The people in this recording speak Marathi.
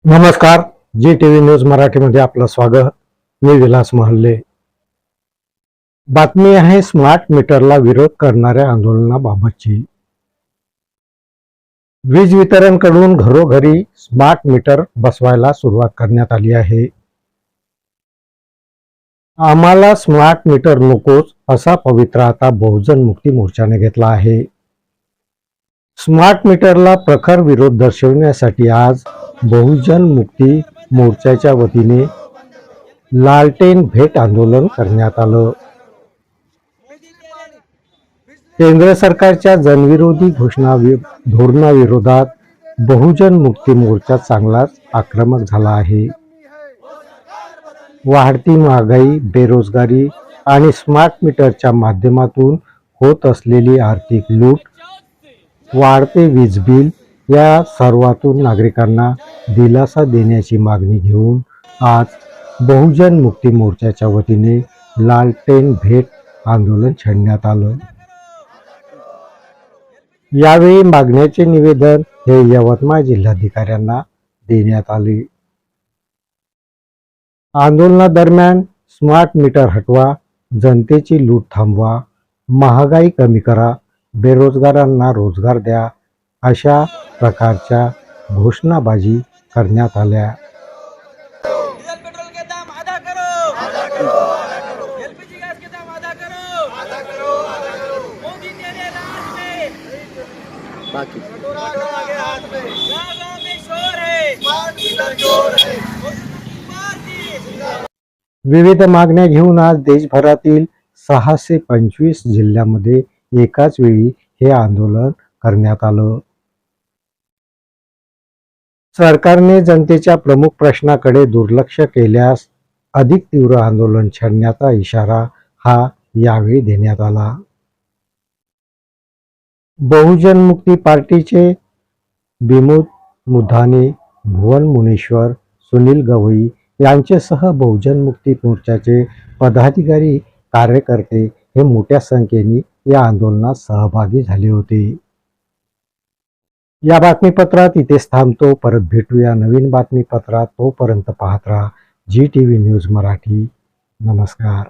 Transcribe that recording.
नमस्कार, जी टीव्ही न्यूज मराठीमध्ये आपलं स्वागत. मी विलास महल्ले. बातमी आहे स्मार्ट मीटरला विरोध करणाऱ्या आंदोलनाबाबतची. वीज वितरणकडून घरोघरी स्मार्ट मीटर बसवायला सुरुवात करण्यात आली आहे. आम्हाला स्मार्ट मीटर नकोच असा पवित्रा आता बहुजन मुक्ती मोर्चाने घेतला आहे. स्मार्ट मीटरला प्रखर विरोध दर्शवण्यासाठी आज बहुजन मुक्ती मोर्चाच्या वतीने लालटेन भेट आंदोलन करण्यात आलं. केंद्र सरकारच्या जनविरोधी धोरणाविरोधात बहुजन मुक्ती मोर्चा चांगलाच आक्रमक झाला आहे. वाढती महागाई, बेरोजगारी आणि स्मार्ट मीटरच्या माध्यमातून होत असलेली आर्थिक लूट, वाढते वीज बिल या सर्वातून नागरिकांना दिलासा देण्याची मागणी घेऊन आज बहुजन मुक्ती मोर्चाच्या वतीने लालटेन भेट आंदोलन छेडण्यात आलं. यावेळी मागण्याचे निवेदन हे यवतमाळ जिल्हाधिकाऱ्यांना देण्यात आले. आंदोलनादरम्यान स्मार्ट मीटर हटवा, जनतेची लूट थांबवा, महागाई कमी करा, बेरोजगारांना रोजगार द्या अशा प्रकारच्या घोषणाबाजी करण्यात आल्या. डीजल पेट्रोल के दाम आधा करो, एलपीजी गैस के दाम आधा करो, मोदी तेरे राज में बाकी गाँव में शोर है, विविध मागण्या घेऊन आज देशभरातील 625 जिल्ह्यामध्ये एकाच वेळी हे आंदोलन करण्यात आलं. सरकारने जनतेच्या प्रमुख प्रश्नाकडे दुर्लक्ष केल्यास अधिक तीव्र आंदोलन छेडण्याचा इशारा हा यावेळी देण्यात आला. बहुजन मुक्ती पार्टीचे बिमुद मुधाने, भुवन मुनेश्वर, सुनील गवई यांच्यासह बहुजन मुक्ती मोर्चाचे पदाधिकारी, कार्यकर्ते हे मोठ्या संख्येने या आंदोलनात सहभागी झाले होते. या बातमीपत्रात इथेच थांबतो. परत भेटूया नवीन बातमीपत्रात. तोपर्यंत पाहत राहा जी टीव्ही न्यूज मराठी. नमस्कार.